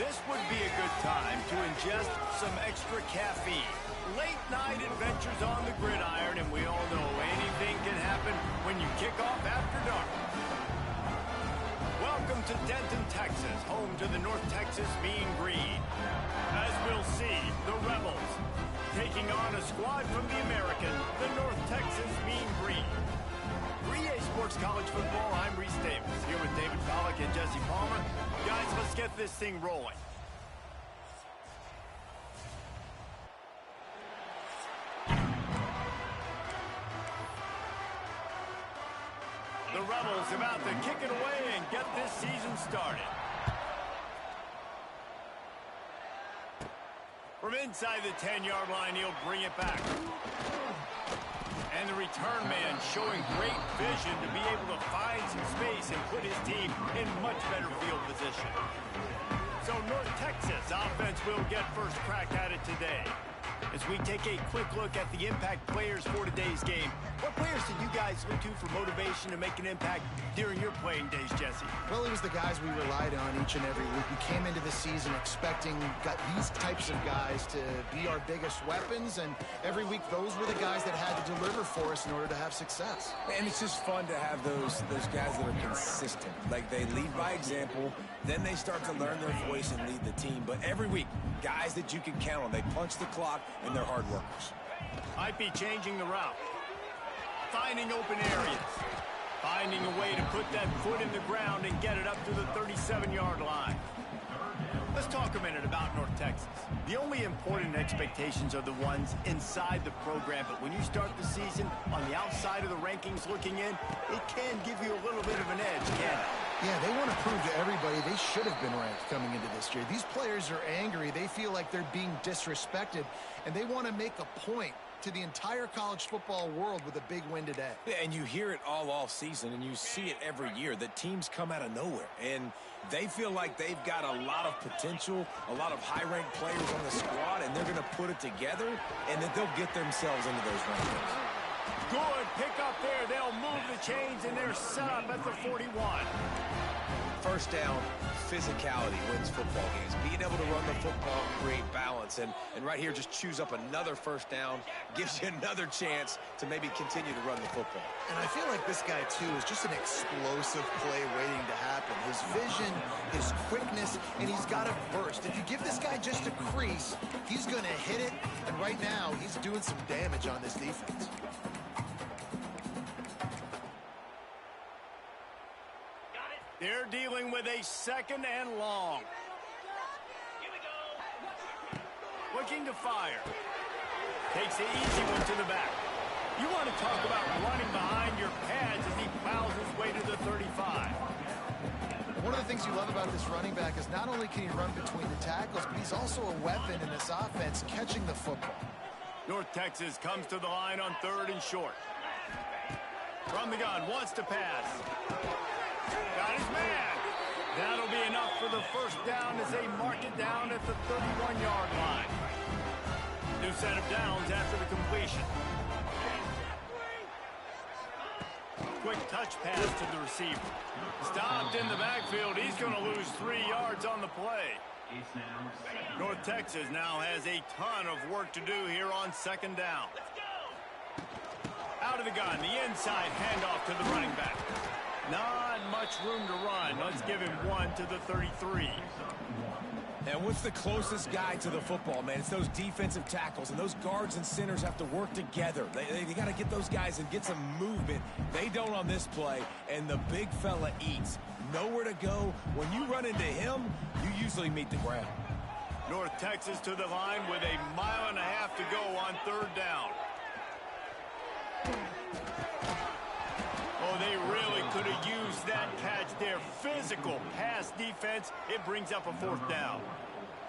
This would be a good time to ingest some extra caffeine. Late night adventures on the gridiron, and we all know anything can happen when you kick off after dark. Welcome to Denton, Texas, home to the North Texas Mean Green. As we'll see, the Rebels taking on a squad from the American, the North Texas Mean Green. 3A Sports College Football, I'm Reese Davis, here with David Pollack and Jesse Palmer. Guys, let's get this thing rolling. The Rebels about to kick it away and get this season started. From inside the 10-yard line, he'll bring it back. And the return man showing great vision to be able to find some space and put his team in much better field position. So North Texas offense will get first crack at it today. As we take a quick look at the impact players for today's game, what players did you guys look to for motivation to make an impact during your playing days, Jesse? Well, it was the guys we relied on each and every week. We came into the season expecting these types of guys to be our biggest weapons, and every week those were the guys that had to deliver for us in order to have success. And it's just fun to have those guys that are consistent. Like, they lead by example, then they start to learn their voice and lead the team. But every week, guys that you can count on. They punch the clock, and they're hard workers. Might be changing the route. Finding open areas. Finding a way to put that foot in the ground and get it up to the 37-yard line. Let's talk a minute about North Texas. The only important expectations are the ones inside the program, but when you start the season on the outside of the rankings looking in, it can give you a little bit of an edge, can't it? Yeah, they want to prove to everybody they should have been ranked coming into this year. These players are angry. They feel like they're being disrespected, and they want to make a point to the entire college football world with a big win today. Yeah, and you hear it all off season, and you see it every year, that teams come out of nowhere, and they feel like they've got a lot of potential, a lot of high-ranked players on the squad, and they're going to put it together, and then they'll get themselves into those rankings. Good pick up there. They'll move the chains, and they're set up at the 41. First down, physicality wins football games. Being able to run the football, create balance. And right here, just choose up another first down, gives you another chance to maybe continue to run the football. And I feel like this guy, too, is just an explosive play waiting to happen. His vision, his quickness, and he's got a burst. If you give this guy just a crease, he's going to hit it. And right now, he's doing some damage on this defense. They're dealing with a second and long. Looking to fire. Takes the easy one to the back. You want to talk about running behind your pads as he plows his way to the 35. One of the things you love about this running back is not only can he run between the tackles, but he's also a weapon in this offense, catching the football. North Texas comes to the line on 3rd and short. From the gun, wants to pass. Got his man. That'll be enough for the first down as they mark it down at the 31-yard line. New set of downs after the completion. Quick touch pass to the receiver. Stopped in the backfield. He's going to lose 3 yards on the play. North Texas now has a ton of work to do here on 2nd down. Out of the gun, the inside handoff to the running back. Not much room to run. Let's give him one to the 33. And what's the closest guy to the football, man? It's those defensive tackles, and those guards and centers have to work together. They got to get those guys and get some movement. They don't on this play, and the big fella eats. Nowhere to go. When you run into him, you usually meet the ground. North Texas to the line with a 1.5 miles to go on 3rd down. Oh, they really could have used that catch there. Physical pass defense. It brings up a 4th down.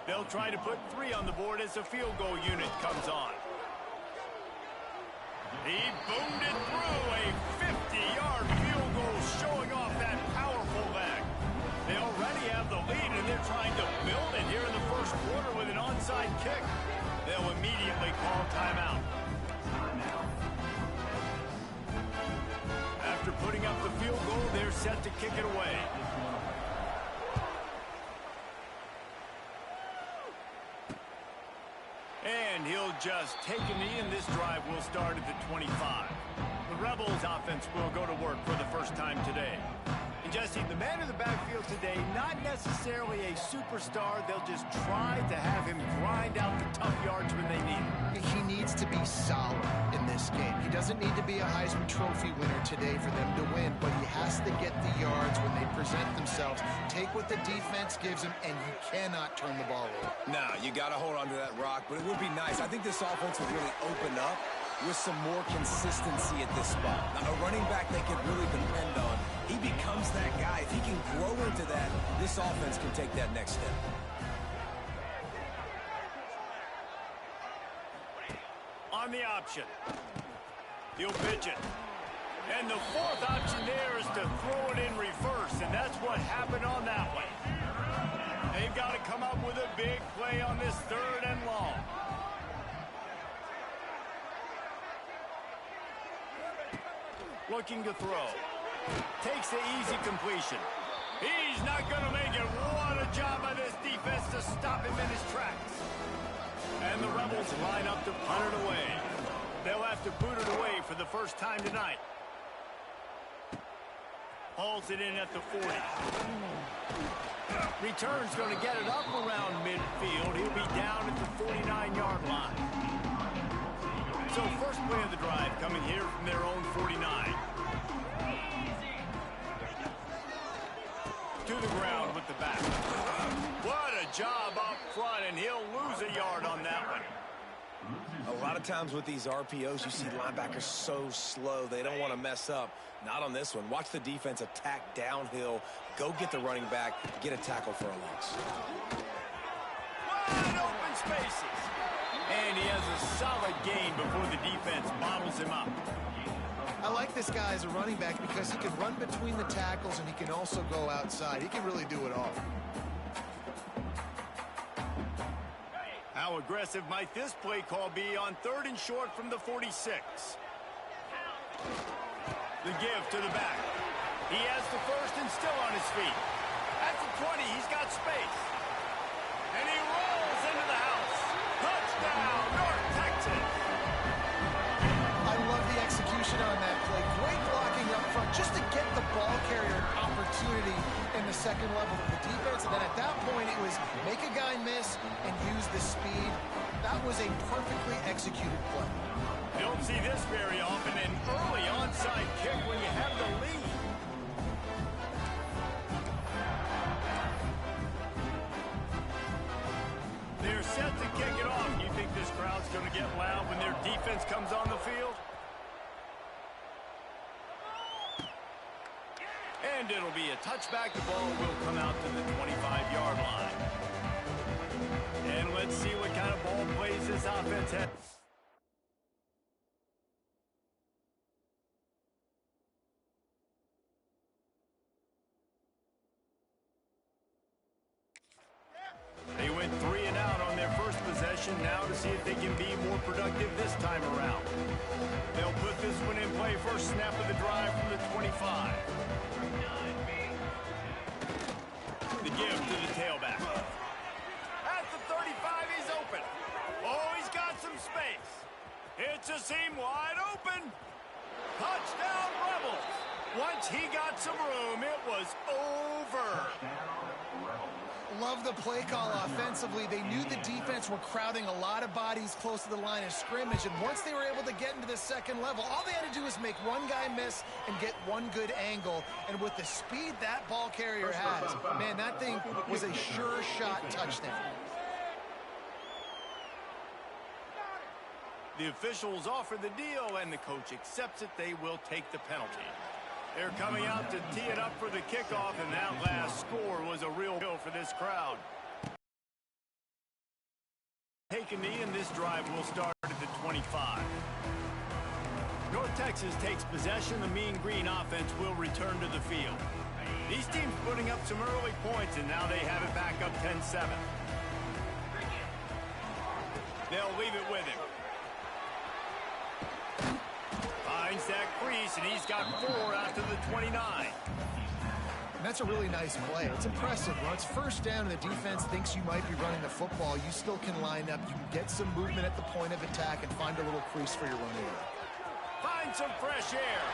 They'll try to put 3 on the board as the field goal unit comes on. He boomed it through. A 50-yard field goal showing off that powerful back. They already have the lead, and they're trying to build it here in the 1st quarter with an onside kick. They'll immediately call timeout. After putting up the field goal, they're set to kick it away. and he'll just take a knee, and this drive will start at the 25. The Rebels offense will go to work for the first time today. And Jesse, the man in the backfield today, not necessarily a superstar. They'll just try to have him grind out the tough yards when they need it. He needs to be solid in this game. He doesn't need to be a Heisman Trophy winner today for them to win, but he has to get the yards when they present themselves. Take what the defense gives him, and you cannot turn the ball over. Nah, you got to hold on to that rock, but it would be nice. I think this offense would really open up with some more consistency at this spot. Now, a running back they can really depend on. He becomes that guy. If he can grow into that, this offense can take that next step. On the option, he'll pitch it. And the fourth option there is to throw it in reverse, and that's what happened on that one. They've got to come up with a big play on this 3rd and long. Looking to throw. Takes the easy completion. He's not going to make it. What a job by this defense to stop him in his tracks. And the Rebels line up to punt it away. They'll have to boot it away for the first time tonight. Hauls it in at the 40. Return's going to get it up around midfield. He'll be down at the 49-yard line. So first play of the drive coming here from their own 49. To the ground with the back. What a job up front, and he'll lose a yard on that one. A lot of times with these RPOs, you see linebackers so slow, they don't want to mess up. Not on this one. Watch the defense attack downhill, go get the running back, get a tackle for a loss. Wide open spaces. And he has a solid gain before the defense bottles him up. I like this guy as a running back because he can run between the tackles and he can also go outside. He can really do it all. How aggressive might this play call be on 3rd and short from the 46? The give to the back. He has the first and still on his feet. At the 20, he's got space. And he rolls into the house. Touchdown, North Texas. I love the execution on that play. Great blocking up front just to get the ball carrier an opportunity in the second level of the defense. And then at that point, it was make a guy miss and use the speed. That was a perfectly executed play. You don't see this very often, an early onside kick when you have the lead. They're set to kick it off. You think this crowd's going to get loud when their defense comes on the field? And it'll be a touchback. The ball will come out to the 25-yard line. And let's see what kind of ball plays this offense has. They went 3 and out on their first possession. Now to see if they can be more productive this time around. They'll put this one in play. First snap of the drive from the 25. The give to the tailback. At the 35, he's open. Oh, he's got some space. It's a seam wide open. Touchdown, Rebels. Once he got some room, it was over. Love the play call offensively. They knew the defense were crowding a lot of bodies close to the line of scrimmage, and once they were able to get into the second level, all they had to do was make one guy miss and get one good angle. And with the speed that ball carrier has, man, that thing was a sure shot touchdown. The officials offer the deal, and the coach accepts it. They will take the penalty. They're coming out to tee it up for the kickoff, and that last score was a real deal for this crowd. Take a knee, and this drive will start at the 25. North Texas takes possession. The Mean Green offense will return to the field. These teams putting up some early points, and now they have it back up 10-7. They'll leave it with him. Finds that crease, and he's got 4 out to the 29. And that's a really nice play. It's impressive. When it's first down and the defense thinks you might be running the football, you still can line up. You can get some movement at the point of attack and find a little crease for your running. Find some fresh air.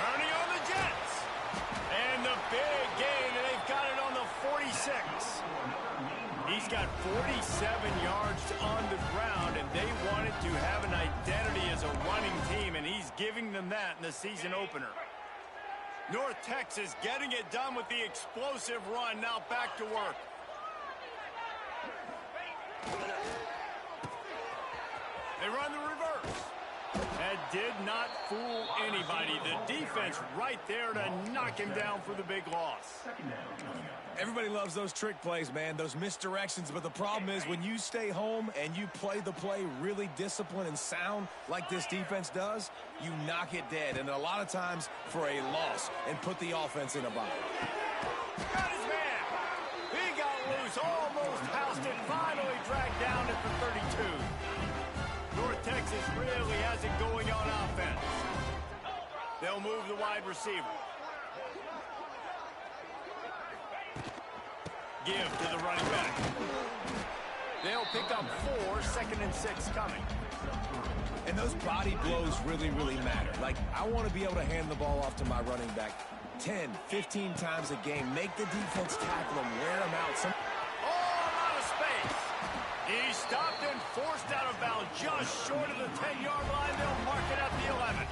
Turning on the Jets. And the big gain, and they've got it on the 46. He's got 47 yards on the ground, and they wanted to have an identity as a running team, and he's giving them that in the season opener. North Texas getting it done with the explosive run. Now back to work. They run the reverse. That did not fool anybody. The defense right there to knock him down for the big loss. Everybody loves those trick plays, man, those misdirections. But the problem is when you stay home and you play the play really disciplined and sound like this defense does, you knock it dead. And a lot of times for a loss and put the offense in a bind. Got his man. He got loose, almost housed it, finally dragged down at the 32. North Texas really has it going on offense. They'll move the wide receiver. Give to the running back. They'll pick up 4, 2nd and 6 coming. And those body blows really, really matter. Like, I want to be able to hand the ball off to my running back 10, 15 times a game. Make the defense tackle him, wear him out. Out of space. He stopped and forced out of bounds just short of the 10-yard line. They'll mark it at the 11.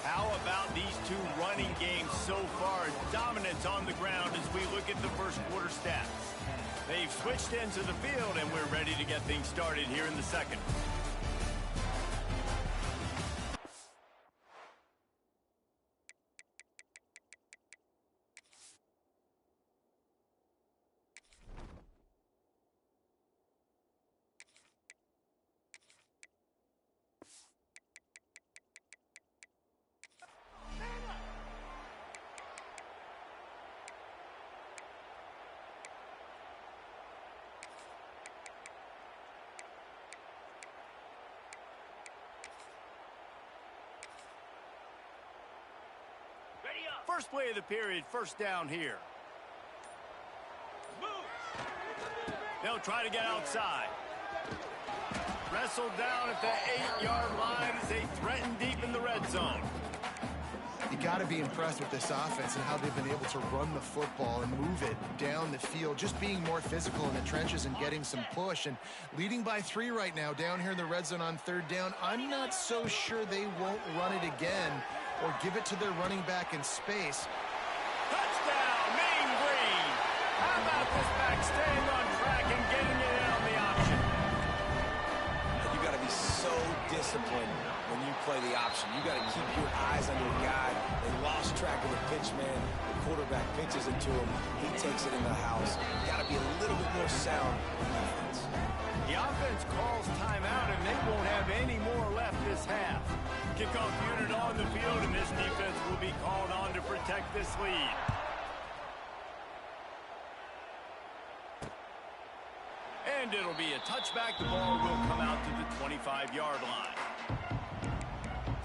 How about these two running games so far? Dominance on the ground as we look at the first quarter stats. They've switched into the field, and we're ready to get things started here in the second. First play of the period, first down here. They'll try to get outside. Wrestled down at the 8-yard line as they threaten deep in the red zone. You got to be impressed with this offense and how they've been able to run the football and move it down the field, just being more physical in the trenches and getting some push. And leading by 3 right now down here in the red zone on 3rd down. I'm not so sure they won't run it again or give it to their running back in space. Touchdown, Mean Green. How about this back staying on track and getting it in on the option? You got to be so disciplined when you play the option. You got to keep your eyes on your guy. They lost track of the pitch, man. The quarterback pitches it to him. He takes it in the house. You got to be a little bit more sound in defense. The offense calls timeout, and they won't have any more left this half. Kickoff unit on the field, and this defense will be called on to protect this lead. And it'll be a touchback. The ball will come out to the 25-yard line.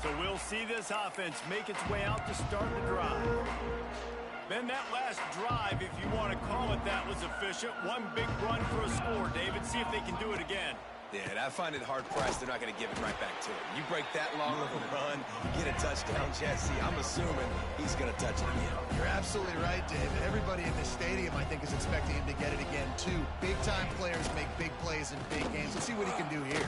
So we'll see this offense make its way out to start the drive. Then that last drive, if you want to call it that, was efficient. One big run for a score, David. See if they can do it again. Yeah, I find it hard-pressed. They're not going to give it right back to him. You break that long of a run, get a touchdown, Jesse, I'm assuming he's going to touch it again. You're absolutely right, David. Everybody in the stadium, I think, is expecting him to get it again, too. Big-time players make big plays in big games. Let's see what he can do here.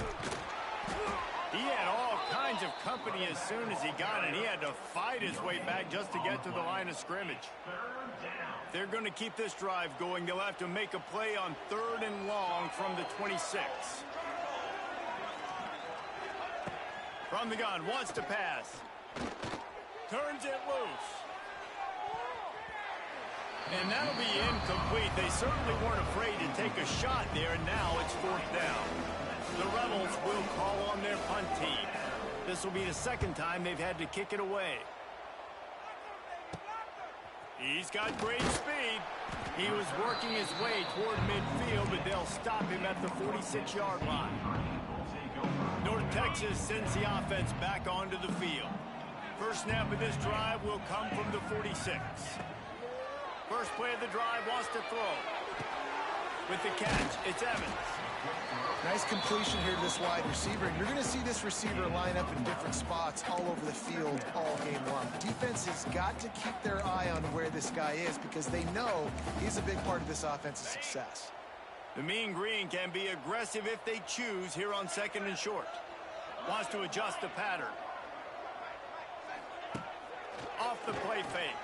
He had all kinds of company as soon as he got it. He had to fight his way back just to get to the line of scrimmage. If they're going to keep this drive going, they'll have to make a play on 3rd and long from the 26. From the gun, wants to pass. Turns it loose. And that'll be incomplete. They certainly weren't afraid to take a shot there, and now it's 4th down. The Rebels will call on their punt team. This will be the 2nd time they've had to kick it away. He's got great speed. He was working his way toward midfield, but they'll stop him at the 46-yard line. North Texas sends the offense back onto the field. First snap of this drive will come from the 46. First play of the drive wants to throw. With the catch, it's Evans. Nice completion here to this wide receiver. And you're going to see this receiver line up in different spots all over the field all game long. Defense has got to keep their eye on where this guy is because they know he's a big part of this offense's success. The Mean Green can be aggressive if they choose here on 2nd and short. Wants to adjust the pattern. Off the play fake.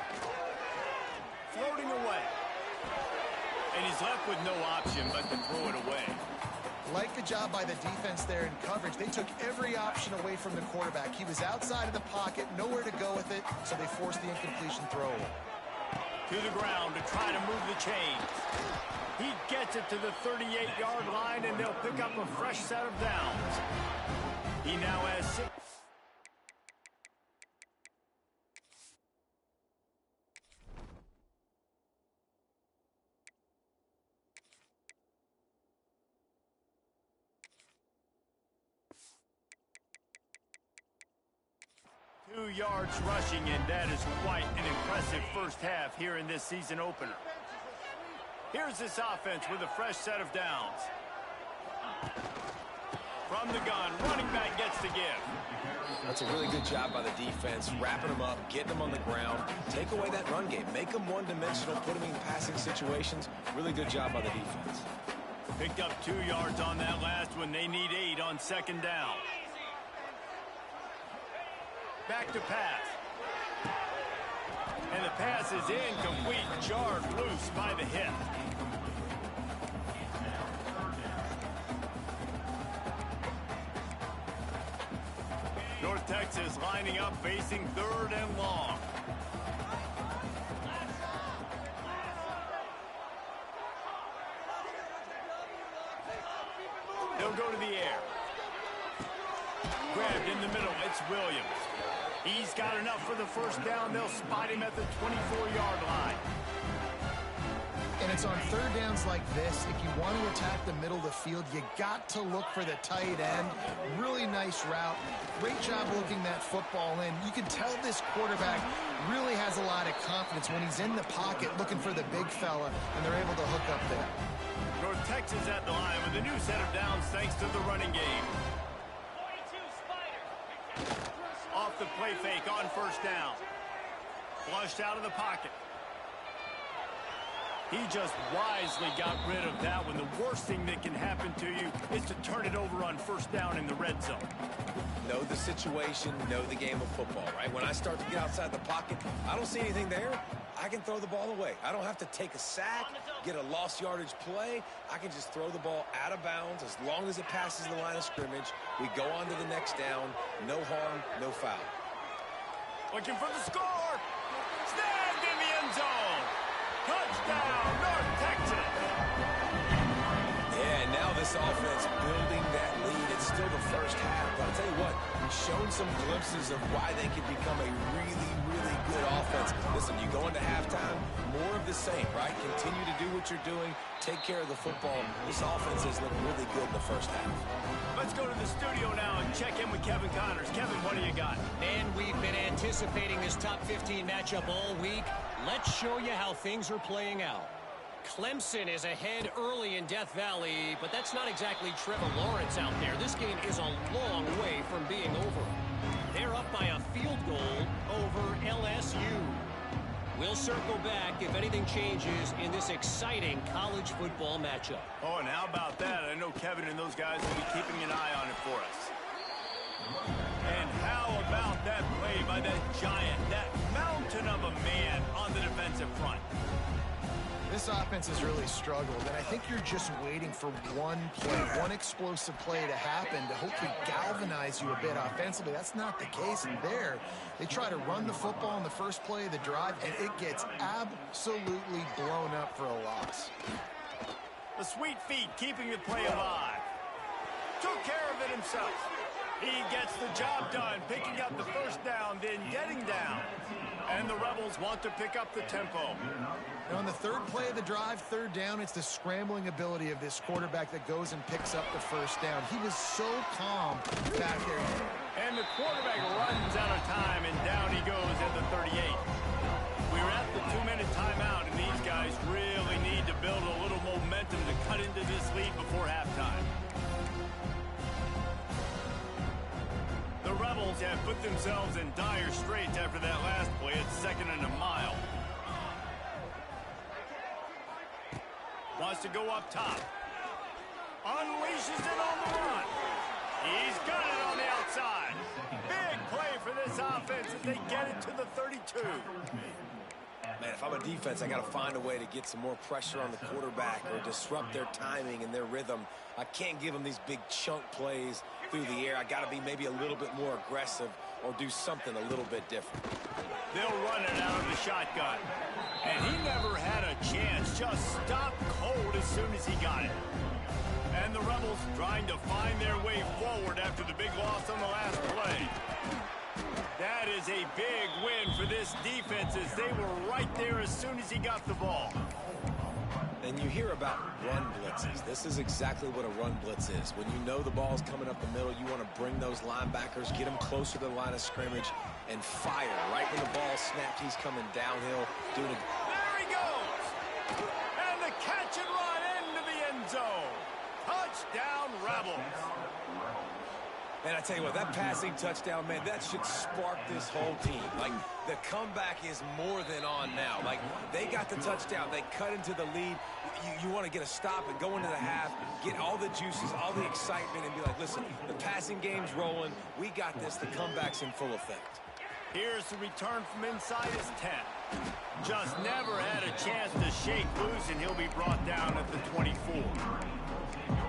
Floating away. And he's left with no option but to throw it away. Like the job by the defense there in coverage. They took every option away from the quarterback. He was outside of the pocket, nowhere to go with it, so they forced the incompletion throw. To the ground to try to move the chains. He gets it to the 38-yard line, and they'll pick up a fresh set of downs. He now has 6. Yards rushing, and that is quite an impressive first half here in this season opener. Here's this offense with a fresh set of downs. From the gun, running back gets the give. That's a really good job by the defense, wrapping them up, getting them on the ground, take away that run game, make them one-dimensional, put them in passing situations. Really good job by the defense. Picked up 2 yards on that last one. They need 8 on 2nd down. Back to pass. And the pass is incomplete, jarred loose by the hip. North Texas lining up, facing 3rd and long. They'll go to the air. Grabbed in the middle, it's Williams. He's got enough for the first down. They'll spot him at the 24-yard line. And it's on 3rd downs like this. If you want to attack the middle of the field, you got to look for the tight end. Really nice route. Great job looking that football in. You can tell this quarterback really has a lot of confidence when he's in the pocket looking for the big fella, and they're able to hook up there. North Texas at the line with a new set of downs thanks to the running game. Off the play fake on first down. Flushed out of the pocket. He just wisely got rid of that one. The worst thing that can happen to you is to turn it over on first down in the red zone. Know the situation, know the game of football, right? When I start to get outside the pocket, I don't see anything there. I can throw the ball away. I don't have to take a sack, get a lost yardage play. I can just throw the ball out of bounds as long as it passes the line of scrimmage. We go on to the next down. No harm, no foul. Looking for the score. Snagged in the end zone. Touchdown, North Texas. Yeah, and now this offense building that lead. It's still the first half, but I'll tell you what, shown some glimpses of why they could become a really, really good offense. Listen, you go into halftime, more of the same, right? Continue to do what you're doing, take care of the football. This offense has looked really good in the first half. Let's go to the studio now and check in with Kevin Connors. Kevin, what do you got? And we've been anticipating this top 15 matchup all week. Let's show you how things are playing out. Clemson is ahead early in Death Valley, but that's not exactly Trevor Lawrence out there. This game is a long way from being over. They're up by a field goal over LSU. We'll circle back if anything changes in this exciting college football matchup. Oh, and how about that? I know Kevin and those guys will be keeping an eye on it for us. And how about that play by that giant, that mountain of a man on the defensive front? This offense has really struggled, and I think you're just waiting for one play, one explosive play to happen to hopefully galvanize you a bit offensively. That's not the case, and there, they try to run the football in the first play of the drive, and it gets absolutely blown up for a loss. The sweet feet keeping the play alive. Took care of it himself. He gets the job done, picking up the first down, then getting down. And the Rebels want to pick up the tempo. And on the third play of the drive, third down, it's the scrambling ability of this quarterback that goes and picks up the first down. He was so calm back there. And the quarterback runs out of time, and down he goes at the 38. We're at the 2-minute timeout, and these guys really need to build a little momentum to cut into this lead before halftime. The Rebels have put themselves in dire straits after that last play at 2nd and a mile. Wants to go up top. Unleashes it on the run. He's got it on the outside. Big play for this offense as they get it to the 32. Man, if I'm a defense, I got to find a way to get some more pressure on the quarterback or disrupt their timing and their rhythm. I can't give them these big chunk plays through the air. I got to be maybe a little bit more aggressive or do something a little bit different. They'll run it out of the shotgun. And he never had a chance. Just stopped cold as soon as he got it. And the Rebels trying to find their way forward after the big loss on the last play. That is a big win for this defense as they were right there as soon as he got the ball. And you hear about run blitzes. This is exactly what a run blitz is. When you know the ball's coming up the middle, you want to bring those linebackers, get them closer to the line of scrimmage, and fire. Right when the ball snapped, he's coming downhill. Doing There he goes! And the catch and run into the end zone. Touchdown, Rebels. Man, I tell you what, that passing touchdown, man, that should spark this whole team. Like, the comeback is more than on now. Like, they got the touchdown. They cut into the lead. You want to get a stop and go into the half, get all the juices, all the excitement, and be like, listen, the passing game's rolling. We got this. The comeback's in full effect. Here's the return from inside his 10. Just never had a chance to shake loose, and he'll be brought down at the 24.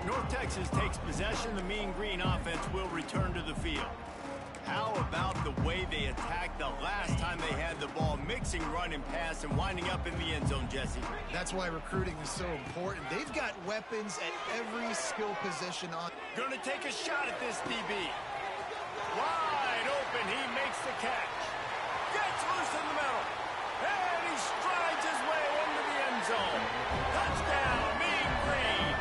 North Texas takes possession. The Mean Green offense will return to the field. How about the way they attacked the last time they had the ball, mixing run and pass and winding up in the end zone, Jesse? That's why recruiting is so important. They've got weapons at every skill position on. Gonna take a shot at this DB. Wide open, he makes the catch. Gets loose in the middle. And he strides his way into the end zone. Touchdown, Mean Green.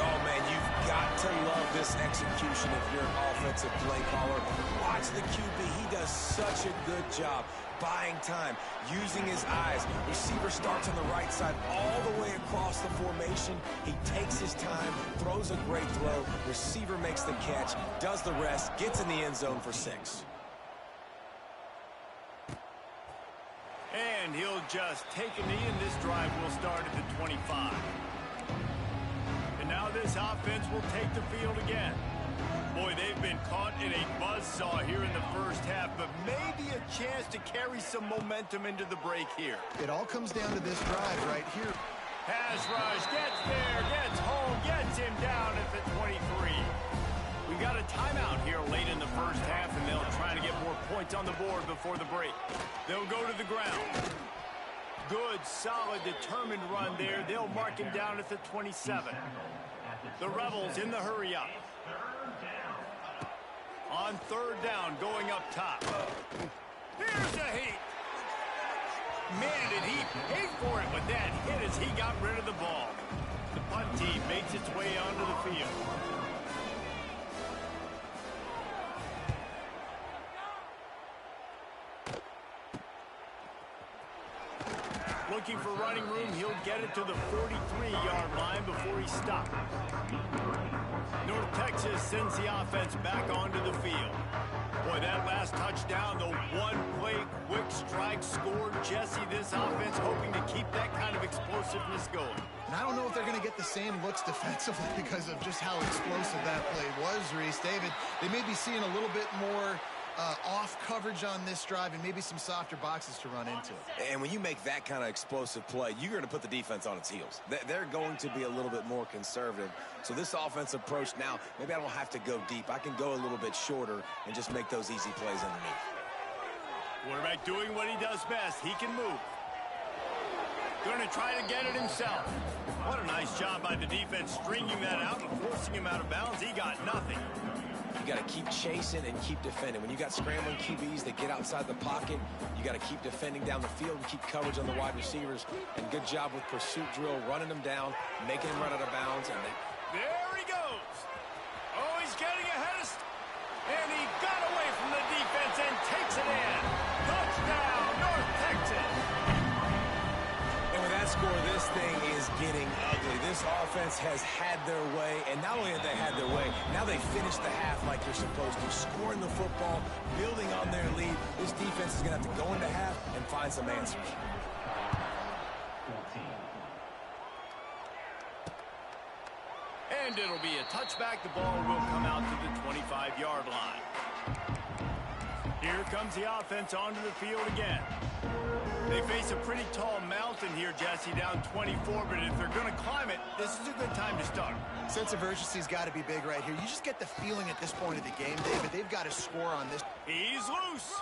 Oh, man, you've got to love this execution if you're an offensive play caller. Watch the QB. He does such a good job buying time, using his eyes. Receiver starts on the right side all the way across the formation. He takes his time, throws a great throw. Receiver makes the catch, does the rest, gets in the end zone for 6. And he'll just take a knee, and this drive will start at the 25. And now this offense will take the field again. Boy, they've been caught in a buzzsaw here in the first half, but maybe a chance to carry some momentum into the break here. It all comes down to this drive right here. Pass rush, gets there, gets home, gets him down at the 23. We've got a timeout here late in the first half, and they'll try to get more points on the board before the break. They'll go to the ground. Good, solid, determined run there. They'll mark him down at the 27. The Rebels in the hurry-up. On third down, going up top. Here's a heat. Man, did he pay for it with that hit as he got rid of the ball. The punt team makes its way onto the field. Looking for running room, he'll get it to the 43-yard line before he stopped. North Texas sends the offense back onto the field. Boy, that last touchdown, the one-play quick strike scored. Jesse, this offense hoping to keep that kind of explosiveness going. And I don't know if they're going to get the same looks defensively because of just how explosive that play was, Reese. David, they may be seeing a little bit more off coverage on this drive and maybe some softer boxes to run into. And when you make that kind of explosive play, you're going to put the defense on its heels. They're going to be a little bit more conservative. So this offensive approach now, maybe I don't have to go deep. I can go a little bit shorter and just make those easy plays underneath. Quarterback doing what he does best. He can move. Going to try to get it himself. What a nice job by the defense stringing that out and forcing him out of bounds. He got nothing. got to keep chasing and keep defending. When you got scrambling QBs that get outside the pocket, you got to keep defending down the field and keep coverage on the wide receivers. And good job with pursuit drill, running them down, making them run out of bounds. And there he goes. Oh, he's getting ahead of... And he got away from the defense and takes it in. Touchdown, North Texas. And with that score, this thing is getting ugly. This offense has had their way, and not only have they had their way, now they finished the half like they're supposed to, scoring the football, building on their lead. This defense is going to have to go into half and find some answers. And it'll be a touchback. The ball will come out to the 25-yard line. Here comes the offense onto the field again. They face a pretty tall mountain here, Jesse, down 24, but if they're going to climb it, this is a good time to start. Sense of urgency's got to be big right here. You just get the feeling at this point of the game, David, they've got to score on this. He's loose.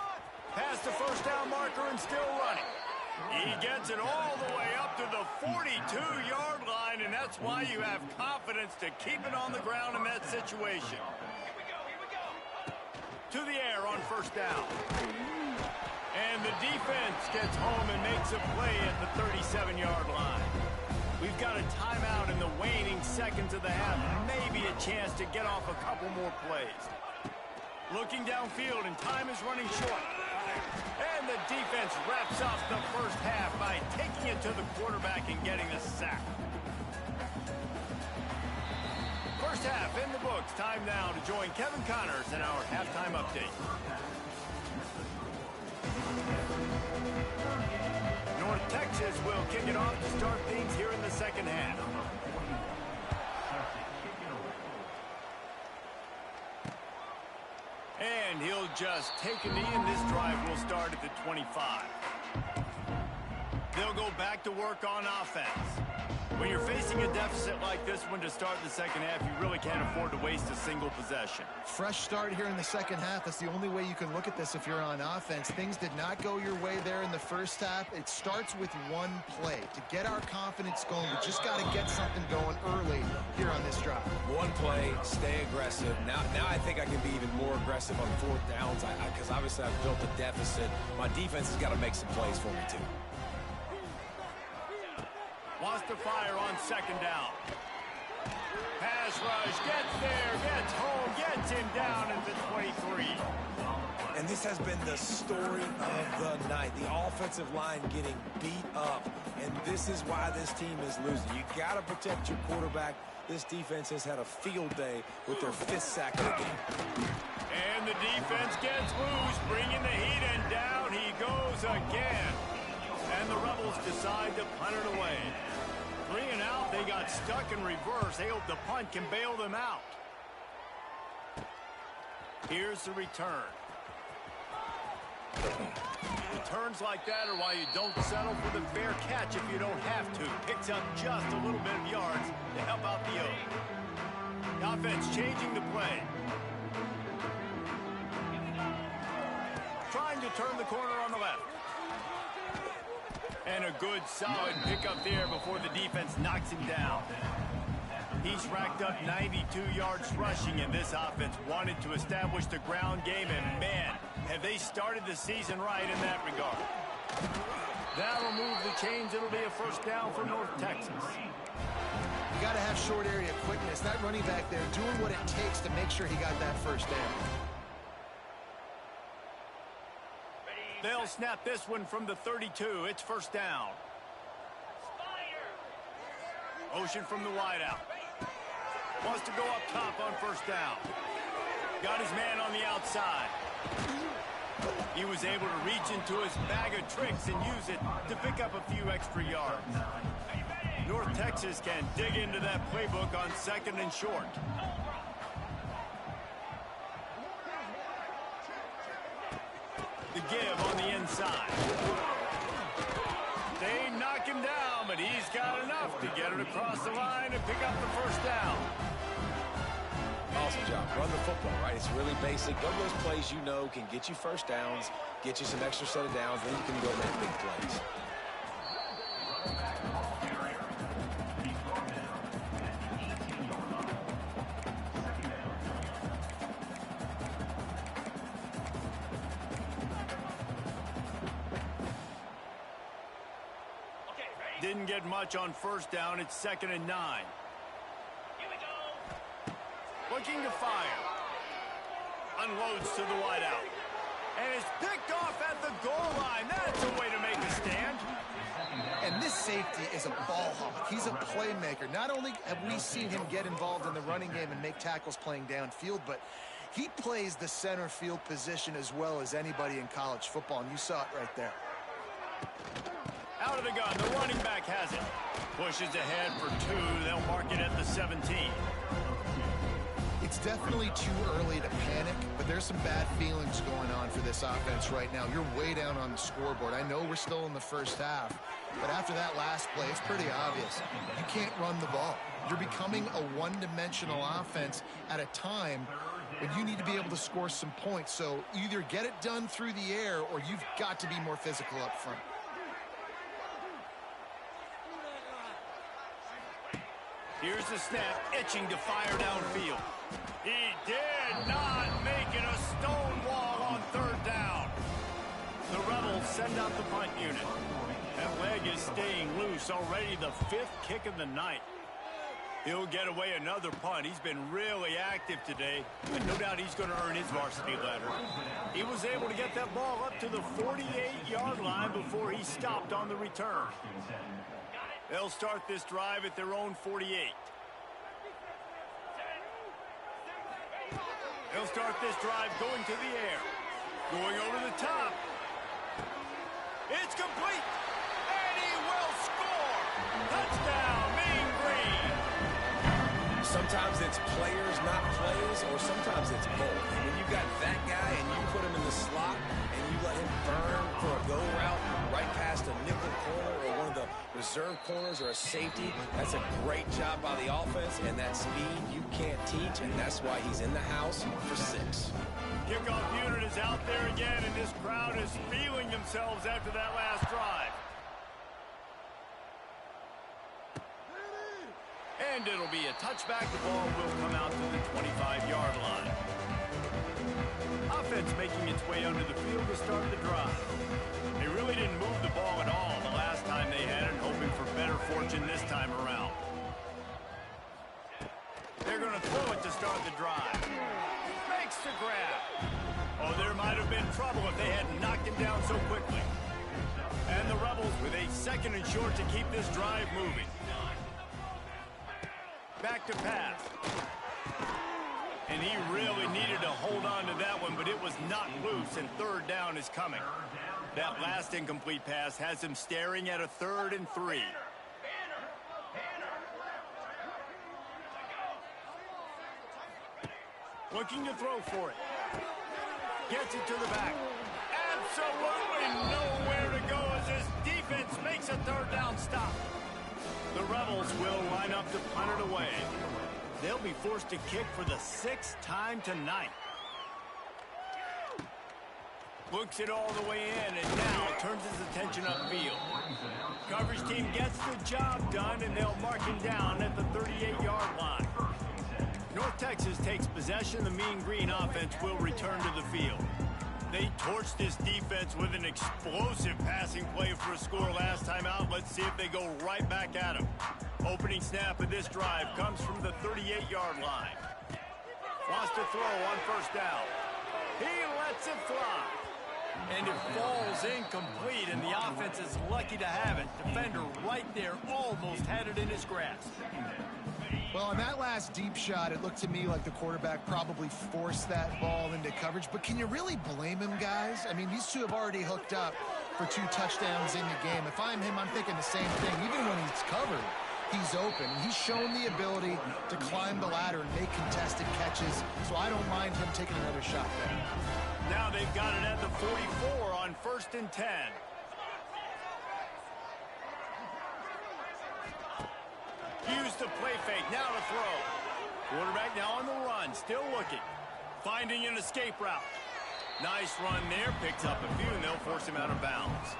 Past the first down marker and still running. He gets it all the way up to the 42-yard line, and that's why you have confidence to keep it on the ground in that situation. To the air on first down. And the defense gets home and makes a play at the 37-yard line. We've got a timeout in the waning seconds of the half. Maybe a chance to get off a couple more plays. Looking downfield, and time is running short. And the defense wraps up the first half by taking it to the quarterback and getting a sack. First half in the books. Time now to join Kevin Connors in our halftime update. North Texas will kick it off to start things here in the second half. And he'll just take a knee, and this drive will start at the 25. They'll go back to work on offense. When you're facing a deficit like this one to start the second half, you really can't afford to waste a single possession. Fresh start here in the second half. That's the only way you can look at this if you're on offense. Things did not go your way there in the first half. It starts with one play. To get our confidence going, we just got to get something going early here on this drive. One play, stay aggressive. Now I think I can be even more aggressive on fourth downs because obviously I've built a deficit. My defense has got to make some plays for me too. Wants to fire on second down. Pass rush, gets there, gets home, gets him down at the 23. And this has been the story of the night. The offensive line getting beat up. And this is why this team is losing. You got to protect your quarterback. This defense has had a field day with their fifth sack of the game. And the defense gets loose, bringing the heat, and down he goes again. And the Rebels decide to punt it away. 3 and out, they got stuck in reverse. They hope the punt can bail them out. Here's the return. Returns like that are why you don't settle for the fair catch if you don't have to. Picks up just a little bit of yards to help out the O. The offense changing the play. Trying to turn the corner on the left. And a good, solid pickup there before the defense knocks him down. He's racked up 92 yards rushing, and this offense wanted to establish the ground game, and man, have they started the season right in that regard. That'll move the chains. It'll be a first down for North Texas. You got to have short area quickness. That running back there doing what it takes to make sure he got that first down. They'll snap this one from the 32. It's first down. Motion from the wideout. Wants to go up top on first down. Got his man on the outside. He was able to reach into his bag of tricks and use it to pick up a few extra yards. North Texas can dig into that playbook on second and short. The give on the inside. They knock him down, but he's got enough to get it across the line and pick up the first down. Awesome job. Run the football, right? It's really basic. Go to those plays you know can get you first downs, get you some extra set of downs, then you can go make big plays. didn't get much on first down. It's 2nd and 9. Looking to fire. Unloads to the wideout. And is picked off at the goal line. That's a way to make a stand. And this safety is a ball hawk. He's a playmaker. Not only have we seen him get involved in the running game and make tackles playing downfield, but he plays the center field position as well as anybody in college football, and you saw it right there. Out of the gun, the running back has it. Pushes ahead for 2. They'll mark it at the 17. It's definitely too early to panic, but there's some bad feelings going on for this offense right now. You're way down on the scoreboard. I know we're still in the first half, but after that last play, it's pretty obvious. You can't run the ball. You're becoming a one-dimensional offense at a time when you need to be able to score some points. So either get it done through the air or you've got to be more physical up front. Here's the snap, itching to fire downfield. He did not make it a stone wall on 3rd down. The Rebels send out the punt unit. That leg is staying loose, already the 5th kick of the night. He'll get away another punt. He's been really active today, and no doubt he's going to earn his varsity letter. He was able to get that ball up to the 48-yard line before he stopped on the return. They'll start this drive at their own 48. They'll start this drive going to the air. Going over the top. It's complete. And he will score. Touchdown, Mean Green. Sometimes it's players, not plays, or sometimes it's both. When you got that guy and you put him in the slot and you let him burn for a go route right past a nickel corner or one of the reserve corners or a safety, that's a great job by the offense, and that speed you can't teach, and that's why he's in the house for 6. Kickoff unit is out there again, and this crowd is feeling themselves after that last drive. And it'll be a touchback. The ball will come out to the 25-yard line. Offense making its way under the field to start the drive. They really didn't move the ball at all the last time they had it, hoping for better fortune this time around. They're going to throw it to start the drive. Makes the grab. Oh, there might have been trouble if they hadn't knocked him down so quickly. And the Rebels with a 2nd and short to keep this drive moving. Back to pass. And he really needed to hold on to that one, but it was not loose, and 3rd down is coming. That last incomplete pass has him staring at a 3rd and 3. Looking to throw for it. Gets it to the back. Absolutely nowhere to go as his defense makes a 3rd down stop. The Rebels will line up to punt it away. They'll be forced to kick for the 6th time tonight. Looks it all the way in, and now turns his attention upfield. Coverage team gets the job done, and they'll mark him down at the 38-yard line. North Texas takes possession. The Mean Green offense will return to the field. They torched this defense with an explosive passing play for a score last time out. Let's see if they go right back at him. Opening snap of this drive comes from the 38-yard line. Wants to throw on 1st down. He lets it fly. And it falls incomplete, and the offense is lucky to have it. Defender right there almost had it in his grasp. Well, on that last deep shot, it looked to me like the quarterback probably forced that ball into coverage. But can you really blame him, guys? I mean, these two have already hooked up for 2 touchdowns in the game. If I'm him, I'm thinking the same thing. Even when he's covered, he's open. And he's shown the ability to climb the ladder and make contested catches. So I don't mind him taking another shot there. Now they've got it at the 44 on 1st and 10. Use the play fake, now to throw. Quarterback now on the run, still looking. Finding an escape route. Nice run there, picks up a few, and they'll force him out of bounds.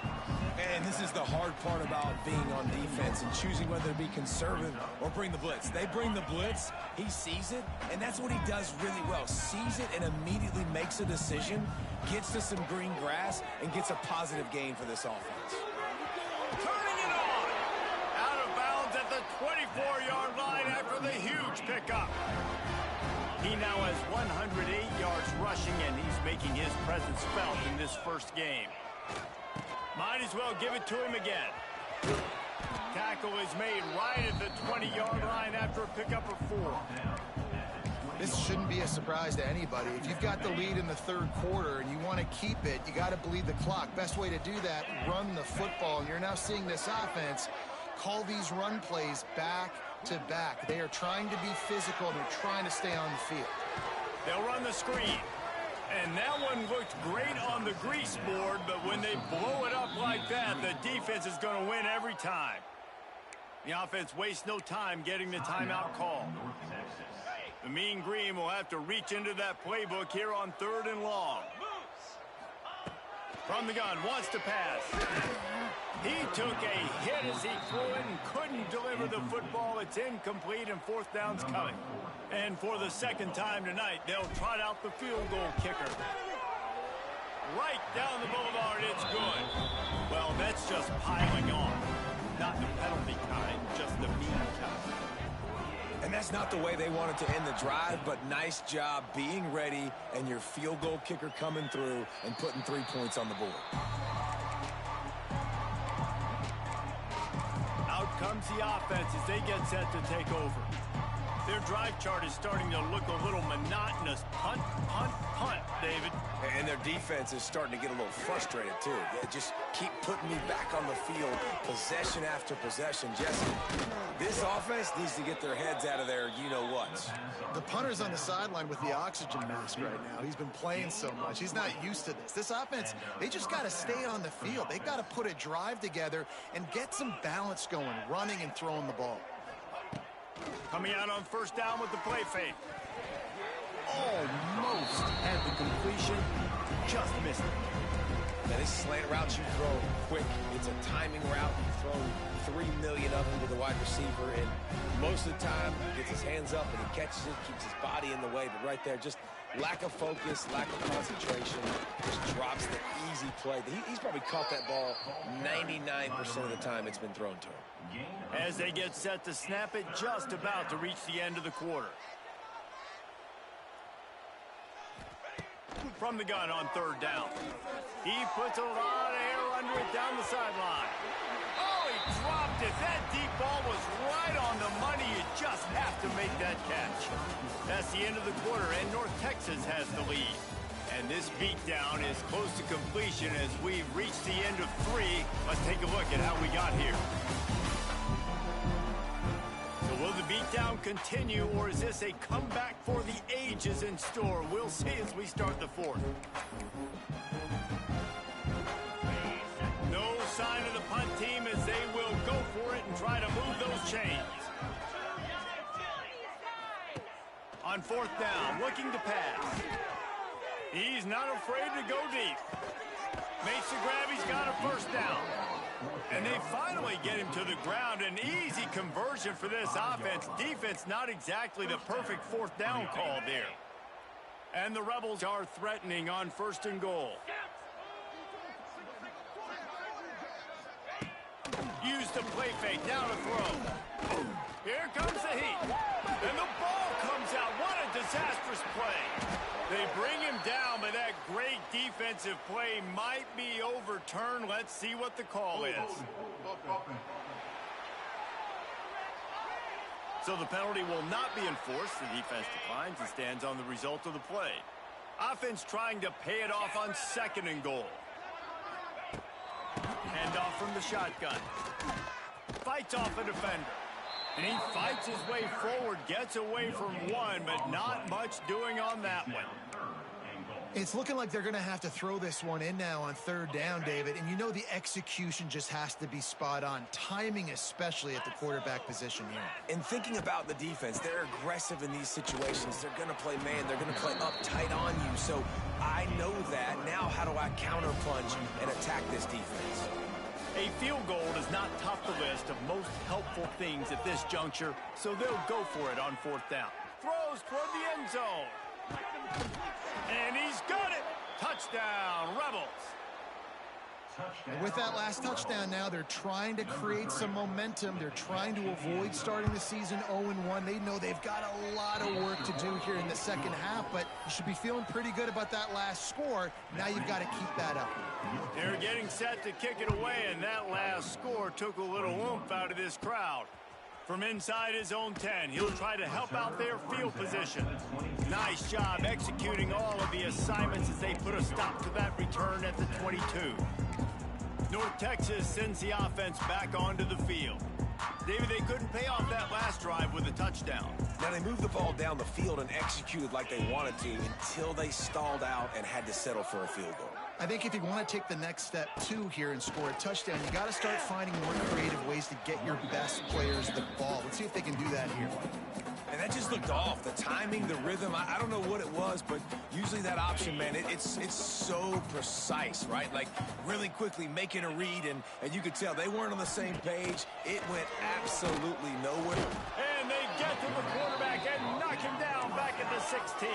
And this is the hard part about being on defense and choosing whether to be conservative or bring the blitz. They bring the blitz, he sees it, and that's what he does really well. Sees it and immediately makes a decision, gets to some green grass, and gets a positive gain for this offense. Turning it on. 24-yard line after the huge pickup. He now has 108 yards rushing, and he's making his presence felt in this first game. Might as well give it to him again. Tackle is made right at the 20-yard line after a pickup of 4. This shouldn't be a surprise to anybody. If you've got the lead in the third quarter and you want to keep it, you got to bleed the clock. Best way to do that, run the football. And you're now seeing this offense call these run plays back to back. They are trying to be physical, and they're trying to stay on the field. They'll run the screen. And that one looked great on the grease board, but when they blow it up like that, the defense is going to win every time. The offense wastes no time getting the timeout call. The Mean Green will have to reach into that playbook here on 3rd and long. From the gun, wants to pass. He took a hit as he threw it and couldn't deliver the football. It's incomplete, and 4th down's coming. And for the second time tonight, they'll trot out the field goal kicker. Right down the boulevard, it's good. Well, that's just piling on. Not the penalty kind, just the mean kind. And that's not the way they wanted to end the drive, but nice job being ready and your field goal kicker coming through and putting 3 points on the board. Out comes the offense as they get set to take over. Their drive chart is starting to look a little monotonous. Punt, punt, punt, David. And their defense is starting to get a little frustrated, too. They just keep putting me back on the field, possession after possession. Jesse, this offense needs to get their heads out of their you-know-whats. The punter's on the sideline with the oxygen mask right now. He's been playing so much. He's not used to this. This offense, they just got to stay on the field. They've got to put a drive together and get some balance going, running and throwing the ball. Coming out on 1st down with the play fake. Almost had the completion. Just missed it. Now, this slant route you throw quick. It's a timing route. You throw 3 million of them to the wide receiver, and most of the time he gets his hands up and he catches it, keeps his body in the way. But right there, just lack of focus, lack of concentration, just drops the easy play. He's probably caught that ball 99% of the time it's been thrown to him. As they get set to snap it, just about to reach the end of the quarter. From the gun on 3rd down. He puts a lot of air under it down the sideline. Oh, he dropped it. That deep ball was right on the money. You just have to make that catch. That's the end of the quarter, and North Texas has the lead. And this beatdown is close to completion as we've reached the end of 3. Let's take a look at how we got here. So will the beatdown continue, or is this a comeback for the ages in store? We'll see as we start the 4th. No sign of the punt team as they will go for it and try to move those chains. On 4th down, looking to pass. He's not afraid to go deep. Makes the grab, he's got a 1st down. And they finally get him to the ground. An easy conversion for this offense. Defense not exactly the perfect 4th down call there. And the Rebels are threatening on 1st and goal. Use the play fake, now to throw. Here comes the heat. And the ball comes out. What a disastrous play. They bring him down, but that great defensive play might be overturned. Let's see what the call is. So the penalty will not be enforced. The defense declines and stands on the result of the play. Offense trying to pay it off on 2nd and goal. Hand off from the shotgun. Fights off a defender. And he fights his way forward, gets away from one, but not much doing on that one. It's looking like they're going to have to throw this one in now on 3rd down, David. And you know the execution just has to be spot on. Timing especially at the quarterback position here. And thinking about the defense, they're aggressive in these situations. They're going to play man. They're going to play up tight on you. So I know that. Now how do I counterpunch and attack this defense? A field goal does not top the list of most helpful things at this juncture, so they'll go for it on 4th down. Throws toward the end zone. And he's got it. Touchdown, Rebels. And with that last touchdown now, they're trying to create some momentum. They're trying to avoid starting the season 0-1. They know they've got a lot of work to do here in the second half, but you should be feeling pretty good about that last score. Now you've got to keep that up. They're getting set to kick it away, and that last score took a little oomph out of this crowd. From inside his own 10, he'll try to help out their field position. Nice job executing all of the assignments as they put a stop to that return at the 22. North Texas sends the offense back onto the field. David, they couldn't pay off that last drive with a touchdown. Now, they moved the ball down the field and executed like they wanted to until they stalled out and had to settle for a field goal. I think if you want to take the next step, too, here and score a touchdown, you got to start finding more creative ways to get your best players the ball. Let's see if they can do that here. And that just looked off. The timing, the rhythm, I don't know what it was, but usually that option, man, it's so precise, right? Like, really quickly making a read, and you could tell they weren't on the same page. It went absolutely nowhere. And they get to the quarterback and knock him down back at the 16.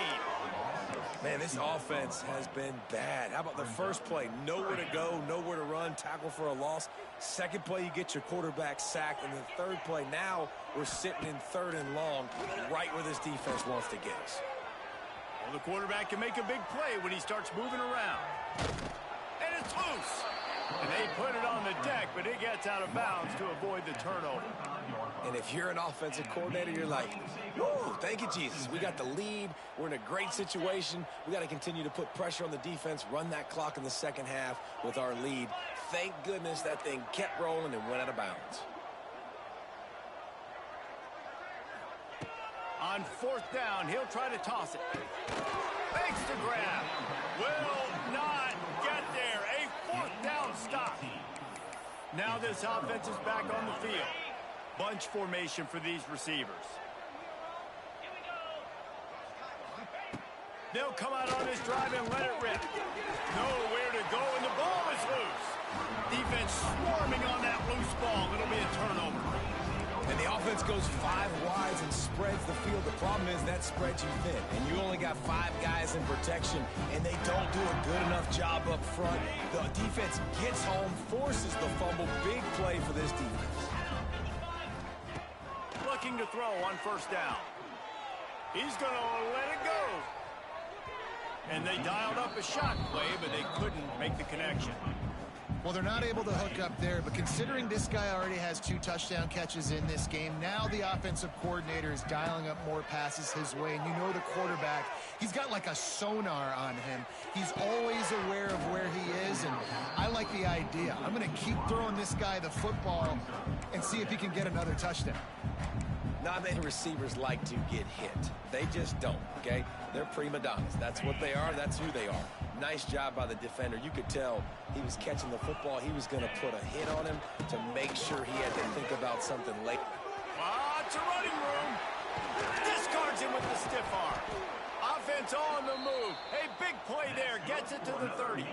Man, this offense has been bad. How about the first play? Nowhere to go, nowhere to run, tackle for a loss. Second play, you get your quarterback sacked. And the third play, now we're sitting in 3rd and long, right where this defense wants to get us. Well, the quarterback can make a big play when he starts moving around. And it's loose. And they put it on the deck, but it gets out of bounds to avoid the turnover. And if you're an offensive coordinator, you're like, woo, thank you, Jesus. We got the lead. We're in a great situation. We got to continue to put pressure on the defense, run that clock in the second half with our lead. Thank goodness that thing kept rolling and went out of bounds. On 4th down, he'll try to toss it. Fakes the grab. Will not get there. A 4th down stop. Now this offense is back on the field. Bunch formation for these receivers. They'll come out on this drive and let it rip. Nowhere to go, and the ball is loose. Defense swarming on that loose ball. It'll be a turnover. And the offense goes 5 wides and spreads the field. The problem is that spreads you thin, and you only got 5 guys in protection, and they don't do a good enough job up front. The defense gets home, forces the fumble. Big play for this defense. Looking to throw on 1st down. He's going to let it go. And they dialed up a shot play, but they couldn't make the connection. Well, they're not able to hook up there, but considering this guy already has 2 touchdown catches in this game, now the offensive coordinator is dialing up more passes his way, and you know the quarterback, he's got like a sonar on him. He's always aware of where he is, and I like the idea. I'm going to keep throwing this guy the football and see if he can get another touchdown. Not many receivers like to get hit. They just don't, okay? They're prima donnas. That's what they are. That's who they are. Nice job by the defender. You could tell he was catching the football. He was going to put a hit on him to make sure he had to think about something late. Lots of running room. Discards him with the stiff arm. Offense on the move. A big play there. Gets it to the 30.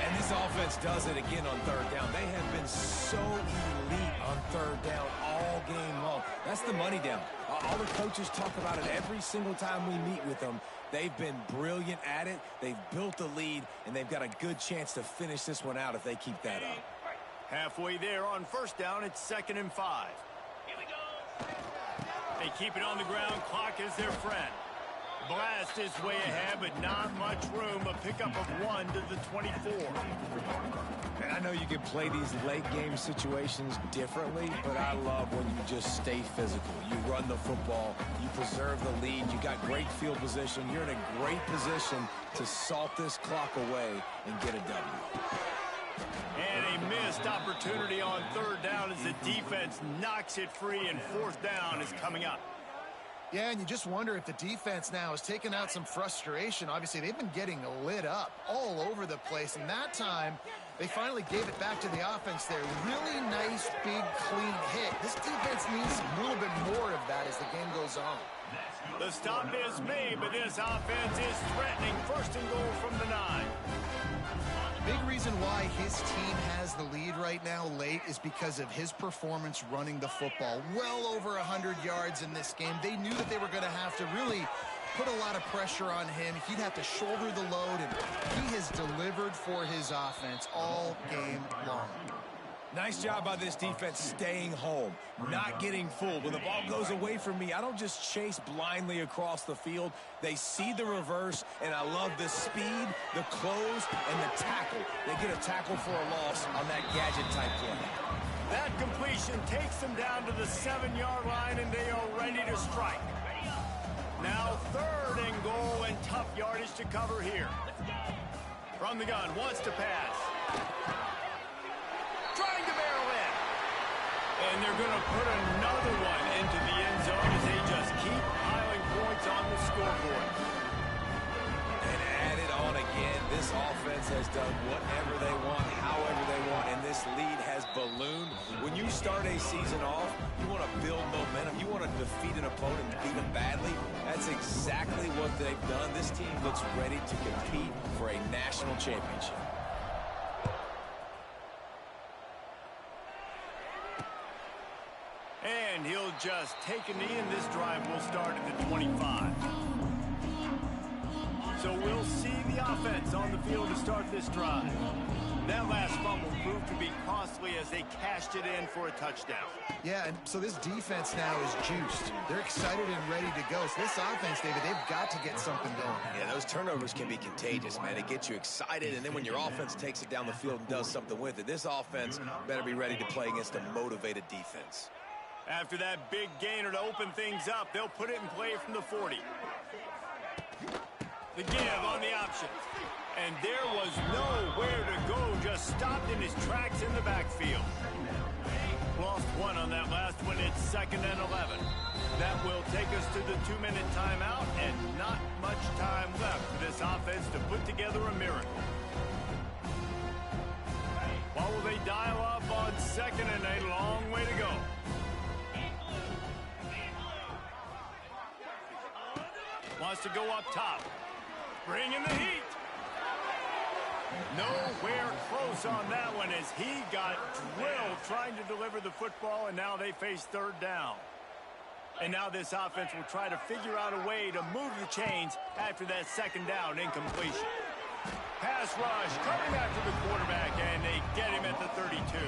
And this offense does it again on 3rd down. They have been so elite on 3rd down all game long. That's the money down. All the coaches talk about it every single time we meet with them. They've been brilliant at it. They've built the lead, and they've got a good chance to finish this one out if they keep that up. Halfway there on 1st down, it's 2nd and 5. They keep it on the ground. Clock is their friend. Blast his way ahead, but not much room. A pickup of 1 to the 24. And I know you can play these late game situations differently, but I love when you just stay physical. You run the football, you preserve the lead, you got great field position. You're in a great position to salt this clock away and get a W. And a missed opportunity on 3rd down as the defense knocks it free, and 4th down is coming up. Yeah, and you just wonder if the defense now has taken out some frustration. Obviously, they've been getting lit up all over the place, and that time they finally gave it back to the offense there. Really nice, big, clean hit. This defense needs a little bit more of that as the game goes on. The stop is made, but this offense is threatening. 1st and goal from the 9. Big reason why his team has the lead right now late is because of his performance running the football. Well over 100 yards in this game. They knew that they were going to have to really put a lot of pressure on him. He'd have to shoulder the load, and he has delivered word for his offense all game long. Nice job by this defense staying home, not getting fooled. When the ball goes away from me, I don't just chase blindly across the field. They see the reverse, and I love the speed, the close, and the tackle. They get a tackle for a loss on that gadget-type play. That completion takes them down to the 7-yard line, and they are ready to strike. Now 3rd and goal, and tough yardage to cover here. From the gun, wants to pass. Trying to barrel in. And they're going to put another one into the end zone as they just keep piling points on the scoreboard. And add it on again. This offense has done whatever they want, however they want, and this lead has ballooned. When you start a season off, you want to build momentum. You want to defeat an opponent and beat them badly. That's exactly what they've done. This team looks ready to compete for a national championship. And he'll just take a knee, and this drive will start at the 25. So we'll see the offense on the field to start this drive. That last fumble proved to be costly as they cashed it in for a touchdown. Yeah, and so this defense now is juiced. They're excited and ready to go. So this offense, David, they've got to get something going. Yeah, those turnovers can be contagious, man. It gets you excited, and then when your offense takes it down the field and does something with it, this offense better be ready to play against a motivated defense. After that big gainer to open things up, they'll put it in play from the 40. The give on the option. And there was nowhere to go, just stopped in his tracks in the backfield. Lost one on that last one. It's 2nd and 11. That will take us to the 2-minute timeout, and not much time left for this offense to put together a miracle. What will they dial up on 2nd and a long way to go? Wants to go up top. Bring in the heat. Nowhere close on that one as he got drilled trying to deliver the football, and now they face 3rd down. And now this offense will try to figure out a way to move the chains after that 2nd down incompletion. Pass rush coming after the quarterback, and they get him at the 32.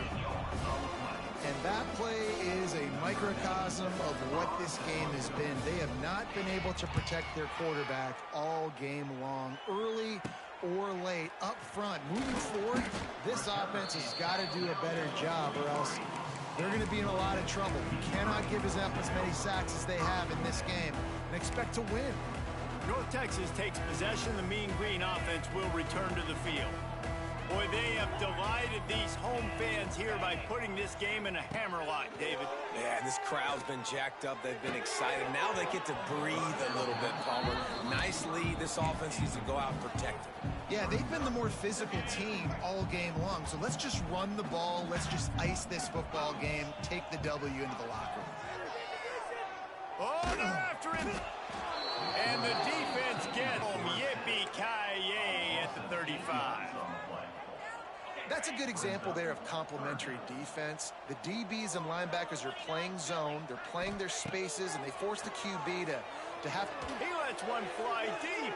And that play is a microcosm of what this game has been. They have not been able to protect their quarterback all game long, early or late, up front. Moving forward, this offense has got to do a better job, or else they're going to be in a lot of trouble. You cannot give as many sacks as they have in this game and expect to win. North Texas takes possession. The Mean Green offense will return to the field. Boy, they have delighted these home fans here by putting this game in a hammerlock, David. Yeah, this crowd's been jacked up. They've been excited. Now they get to breathe a little bit, Palmer. Nice lead. This offense needs to go out and protect it. Yeah, they've been the more physical team all game long. So let's just run the ball. Let's just ice this football game, take the W into the locker room. Oh, they're after him. And the defense gets him. Yippee-ki-yay at the 35. That's a good example there of complementary defense. The DBs and linebackers are playing zone. They're playing their spaces, and they force the QB to have... He lets one fly deep.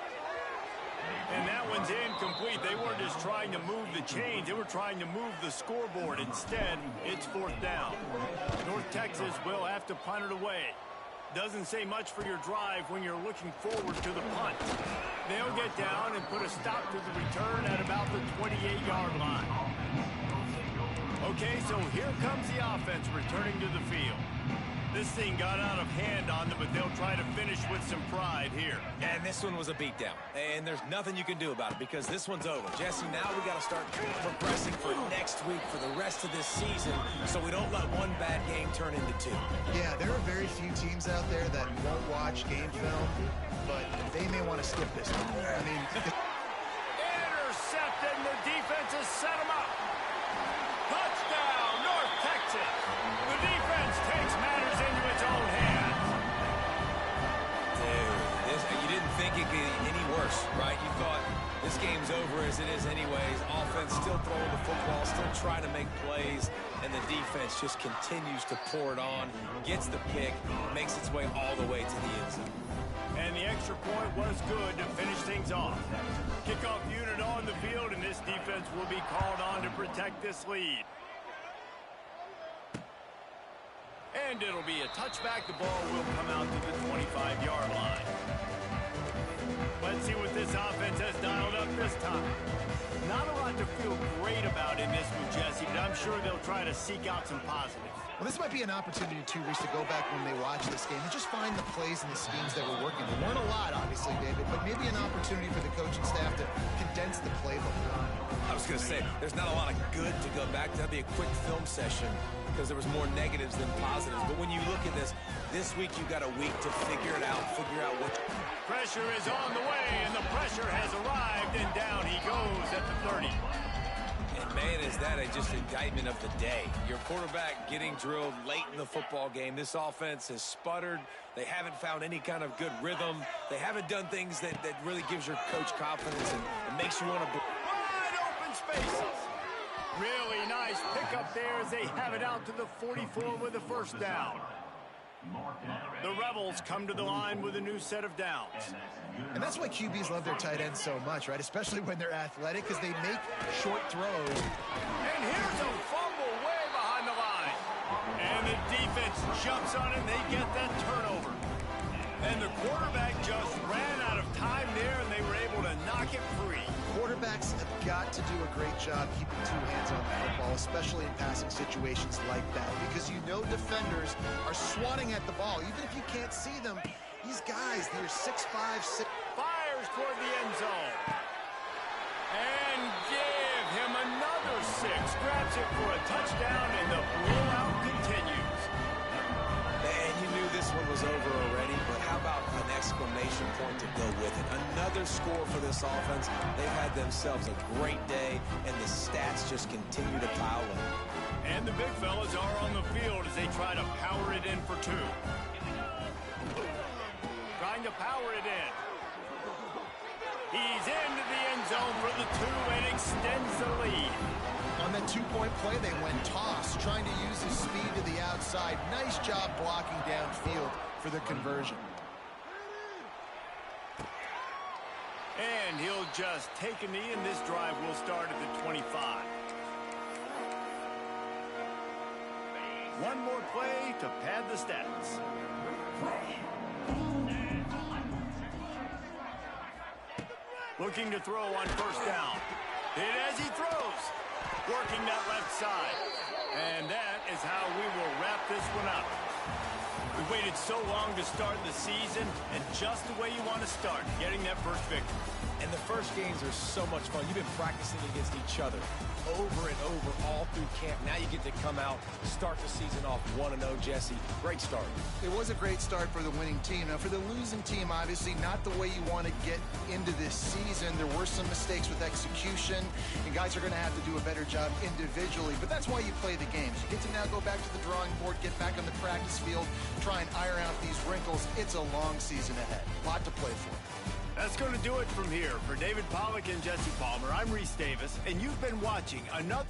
And that one's incomplete. They weren't just trying to move the chains. They were trying to move the scoreboard. Instead, it's 4th down. North Texas will have to punt it away. Doesn't say much for your drive when you're looking forward to the punt. They'll get down and put a stop to the return at about the 28-yard line. Okay, so here comes the offense returning to the field. This thing got out of hand on them, but they'll try to finish with some pride here. And this one was a beatdown. And there's nothing you can do about it because this one's over. Jesse, now we got to start progressing for next week for the rest of this season so we don't let one bad game turn into 2. Yeah, there are very few teams out there that won't watch game film, but they may want to skip this one. I mean... Intercepted, and the defense has set them up. Touchdown, North Texas. The defense takes matters into its own hands. Dude, you didn't think it could get any worse, right? You thought this game's over as it is anyways. Offense still throwing the football, still trying to make plays, and the defense just continues to pour it on, gets the pick, makes its way all the way to the end zone. And the extra point was good to finish things off. Kickoff unit on the field, and this this defense will be called on to protect this lead. And it'll be a touchback. The ball will come out to the 25-yard line. Let's see what this offense has dialed up this time. Not a lot to feel great about in this one, Jesse, but I'm sure they'll try to seek out some positives. Well, this might be an opportunity, too, Reese, to go back when they watch this game and just find the plays and the schemes that were working. There weren't a lot, obviously, David, but maybe an opportunity for the coaching staff to condense the playbook. I was going to say, there's not a lot of good to go back to. That'd be a quick film session because there was more negatives than positives. But when you look at this week you got a week to figure it out, what... Pressure is on the way, and the pressure has arrived, and down he goes at the 30. And, man, is that just indictment of the day. Your quarterback getting drilled late in the football game. This offense has sputtered. They haven't found any kind of good rhythm. They haven't done things that really gives your coach confidence and makes you want to... Wide open spaces. Really nice pickup there as they have it out to the 44 with a first down. The Rebels come to the line with a new set of downs. And that's why QBs love their tight ends so much, right? Especially when they're athletic, because they make short throws. And here's a fumble way behind the line. And the defense jumps on it, and they get that turnover. And the quarterback just ran out of time there, and they were able to knock it free. Quarterbacks have got to do a great job keeping two hands on the football, especially in passing situations like that, because you know defenders are swatting at the ball. Even if you can't see them, these guys, they're 6'5", 6... Fires toward the end zone. And give him another 6. Grabs it for a touchdown, and the blowout continues. And you knew this one was over already, but how about an exclamation point to go with it? Another score for this offense. They've had themselves a great day, and the stats just continue to pile in. And the big fellas are on the field as they try to power it in for 2. Trying to power it in. He's into the end zone for the 2 and extends the lead. On that 2-point play, they went toss, trying to use his speed to the outside. Nice job blocking downfield for the conversion. And he'll just take a knee, and this drive will start at the 25. One more play to pad the stats. Looking to throw on first down. Hit as he throws. Working that left side. And that is how we will wrap this one up. We waited so long to start the season, and just the way you want to start, getting that first victory. And the first games are so much fun. You've been practicing against each other over and over all through camp. Now you get to come out, start the season off 1-0, Jesse. Great start. It was a great start for the winning team. Now, for the losing team, obviously not the way you want to get into this season. There were some mistakes with execution, and guys are going to have to do a better job individually. But that's why you play the games. You get to now go back to the drawing board, get back on the practice field, try and iron out these wrinkles. It's a long season ahead. A lot to play for. That's going to do it from here. For David Pollack and Jesse Palmer, I'm Reese Davis, and you've been watching another...